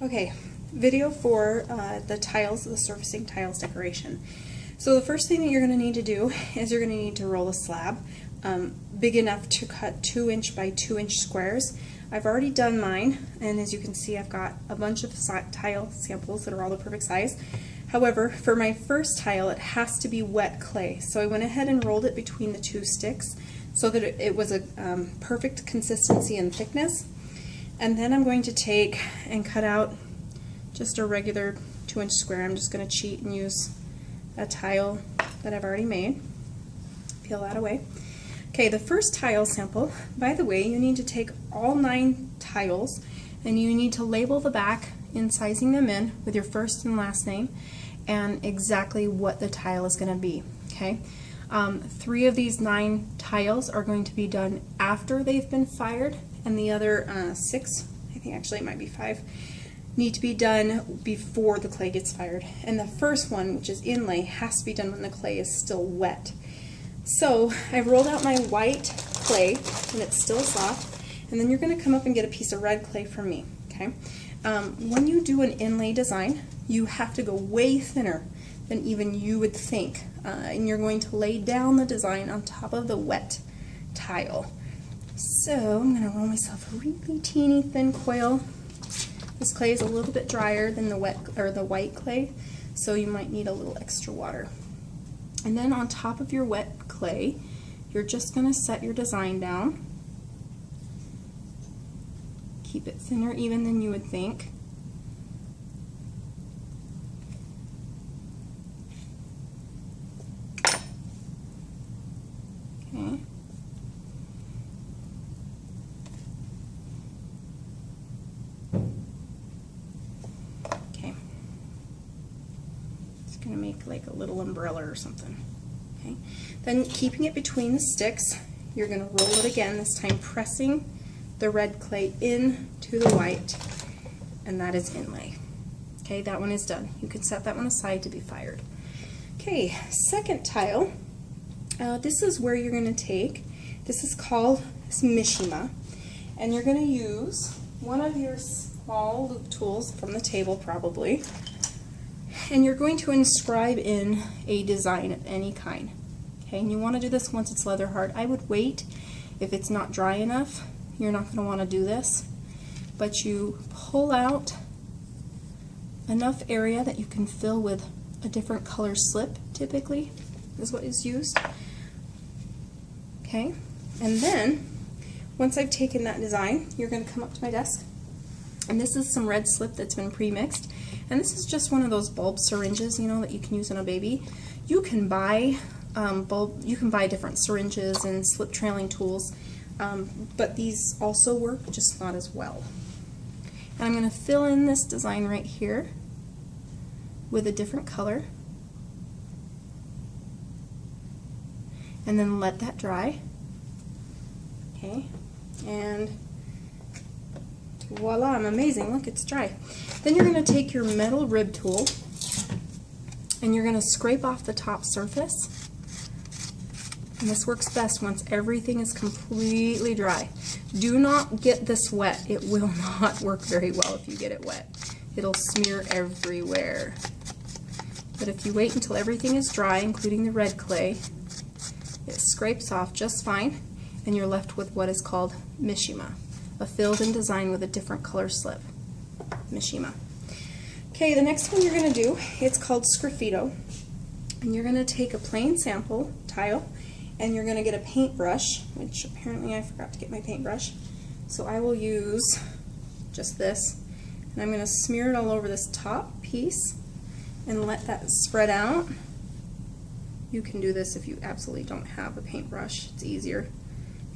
Okay, video for the tiles, the surfacing tiles decoration. So the first thing that you're going to need to do is you're going to need to roll a slab big enough to cut 2" by 2" squares. I've already done mine, and as you can see I've got a bunch of tile samples that are all the perfect size. However, for my first tile it has to be wet clay, so I went ahead and rolled it between the two sticks so that it was a perfect consistency and thickness. And then I'm going to take and cut out just a regular 2" square. I'm just going to cheat and use a tile that I've already made. Peel that away. Okay, the first tile sample, by the way, you need to take all 9 tiles and you need to label the back, incising them in with your first and last name and exactly what the tile is going to be. Okay, 3 of these 9 tiles are going to be done after they've been fired, and the other 6, I think actually it might be 5, need to be done before the clay gets fired. And the first one, which is inlay, has to be done when the clay is still wet. So I've rolled out my white clay and it's still soft, and then you're going to come up and get a piece of red clay from me. Okay, when you do an inlay design, you have to go way thinner than even you would think, and you're going to lay down the design on top of the wet tile. So I'm going to roll myself a really teeny thin coil. This clay is a little bit drier than the white clay, so you might need a little extra water. And then on top of your wet clay, you're just going to set your design down. Keep it thinner even than you would think. Okay. Okay. Just going to make like a little umbrella or something. Okay. Then keeping it between the sticks, you're going to roll it again, this time pressing the red clay into the white, and that is inlay. Okay, that one is done. You can set that one aside to be fired. Okay, second tile. This is where you're going to take, this is called Mishima, and you're going to use one of your small loop tools from the table probably, and you're going to inscribe in a design of any kind. Okay, and you want to do this once it's leather hard. I would wait. If it's not dry enough, you're not going to want to do this, but you pull out enough area that you can fill with a different color slip, typically is what is used. Okay, and then once I've taken that design, you're going to come up to my desk, and this is some red slip that's been pre-mixed, and this is just one of those bulb syringes, you know, that you can use on a baby. You can buy different syringes and slip trailing tools, but these also work, just not as well. And I'm going to fill in this design right here with a different color, and then let that dry. Okay, and voila, I'm amazing, look, it's dry. Then you're going to take your metal rib tool and you're going to scrape off the top surface, and this works best once everything is completely dry. Do not get this wet. It will not work very well if you get it wet. It'll smear everywhere. But if you wait until everything is dry, including the red clay, it scrapes off just fine, and you're left with what is called Mishima, a filled-in design with a different color slip. Mishima. Okay, the next one you're going to do, it's called Sgraffito, and you're going to take a plain sample tile, and you're going to get a paintbrush, which apparently I forgot to get my paintbrush, so I will use just this, and I'm going to smear it all over this top piece and let that spread out. You can do this if you absolutely don't have a paintbrush, it's easier.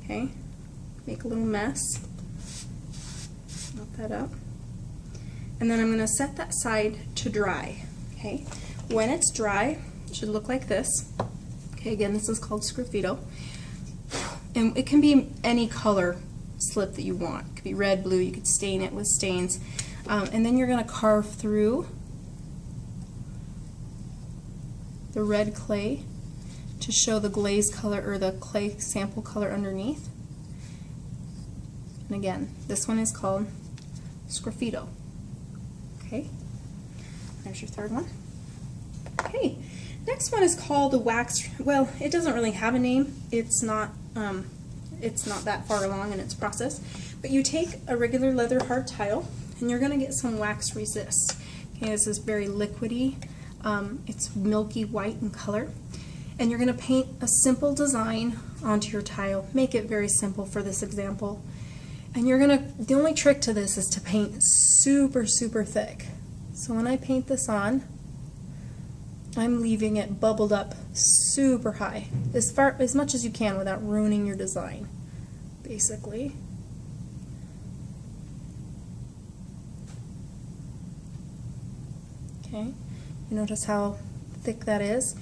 Okay, make a little mess, mop that up, and then I'm going to set that side to dry. Okay, when it's dry, it should look like this. Okay, again, this is called Sgraffito, and it can be any color slip that you want. It could be red, blue, you could stain it with stains, and then you're going to carve through the red clay to show the glaze color or the clay sample color underneath. And again, this one is called Sgraffito. Okay, there's your third one. Okay, next one is called the wax, well, it doesn't really have a name. It's not that far along in its process, but you take a regular leather hard tile and you're gonna get some wax resist. Okay, this is very liquidy. It's milky white in color. And you're gonna paint a simple design onto your tile. Make it very simple for this example. And the only trick to this is to paint super, super thick. So when I paint this on, I'm leaving it bubbled up super high, as much as you can without ruining your design, basically. Okay, you notice how thick that is?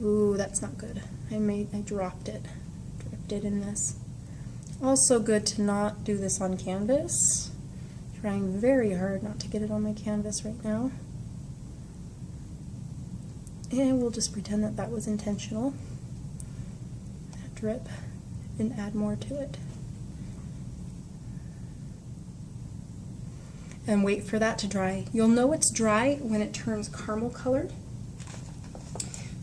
Ooh, that's not good. I dropped it, dripped it in this. Also good to not do this on canvas. Trying very hard not to get it on my canvas right now. And we'll just pretend that that was intentional. That drip, and add more to it. And wait for that to dry. You'll know it's dry when it turns caramel colored.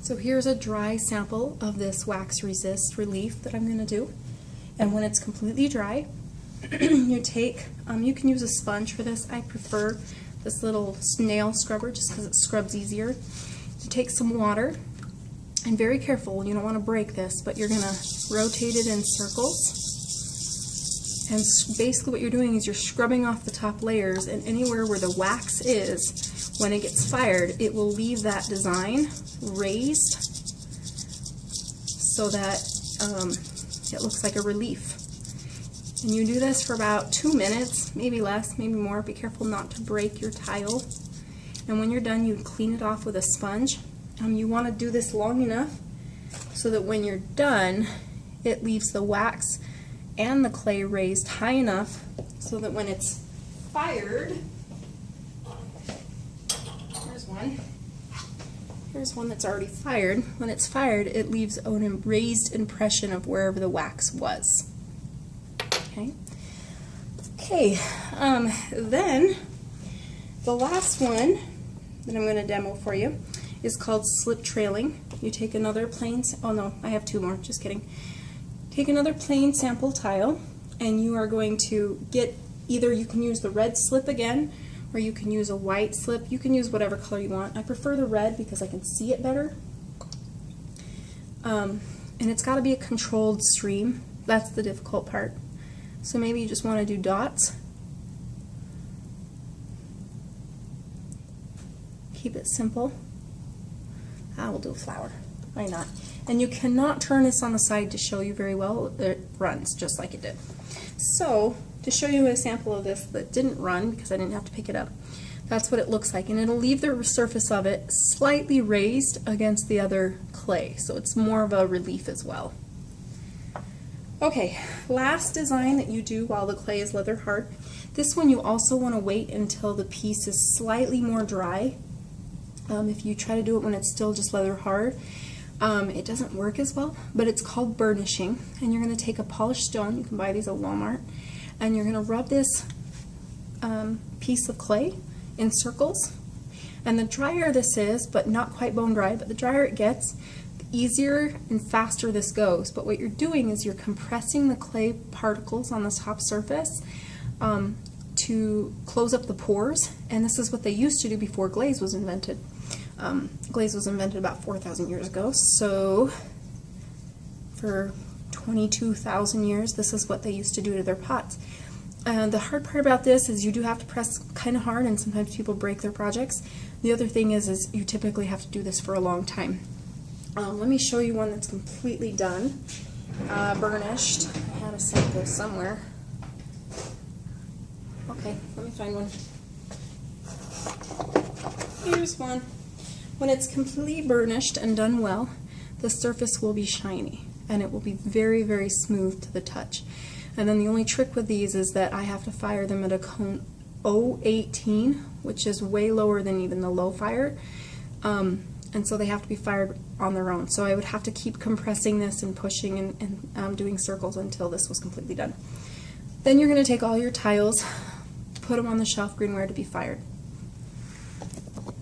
So here's a dry sample of this wax resist relief that I'm going to do. And when it's completely dry, you take, you can use a sponge for this. I prefer this little nail scrubber just because it scrubs easier. You take some water, and very careful, you don't want to break this, but you're going to rotate it in circles. And basically what you're doing is you're scrubbing off the top layers, and anywhere where the wax is, when it gets fired, it will leave that design raised so that it looks like a relief. And you do this for about 2 minutes, maybe less, maybe more. Be careful not to break your tile. And when you're done, you clean it off with a sponge. You want to do this long enough so that when you're done, it leaves the wax and the clay raised high enough so that when it's fired, here's one that's already fired. When it's fired, it leaves a raised impression of wherever the wax was. Okay, then the last one that I'm going to demo for you is called slip trailing. You take another plain, oh no, I have two more, just kidding. Take another plain sample tile, and you are going to get, either you can use the red slip again, or you can use a white slip. You can use whatever color you want. I prefer the red because I can see it better. And it's got to be a controlled stream. That's the difficult part. So maybe you just want to do dots. Keep it simple. We'll do a flower. Why not? And you cannot turn this on the side to show you very well. It runs just like it did. So, to show you a sample of this that didn't run, because I didn't have to pick it up, that's what it looks like. And it'll leave the surface of it slightly raised against the other clay. So it's more of a relief as well. Okay, last design that you do while the clay is leather hard. This one you also want to wait until the piece is slightly more dry. If you try to do it when it's still just leather hard, it doesn't work as well, but it's called burnishing. And you're going to take a polished stone, you can buy these at Walmart, and you're going to rub this piece of clay in circles. And the drier this is, but not quite bone dry, but the drier it gets, the easier and faster this goes. But what you're doing is you're compressing the clay particles on the top surface to close up the pores, and this is what they used to do before glaze was invented. Glaze was invented about 4,000 years ago, so for 22,000 years this is what they used to do to their pots. The hard part about this is you do have to press kind of hard, and sometimes people break their projects. The other thing is you typically have to do this for a long time. Let me show you one that's completely done, burnished. I had a sample somewhere. Okay, let me find one. Here's one. When it's completely burnished and done well, the surface will be shiny, and it will be very, very smooth to the touch. And then the only trick with these is that I have to fire them at a cone 018, which is way lower than even the low fire. And so they have to be fired on their own. So I would have to keep compressing this and pushing and doing circles until this was completely done. Then you're going to take all your tiles, put them on the shelf greenware to be fired.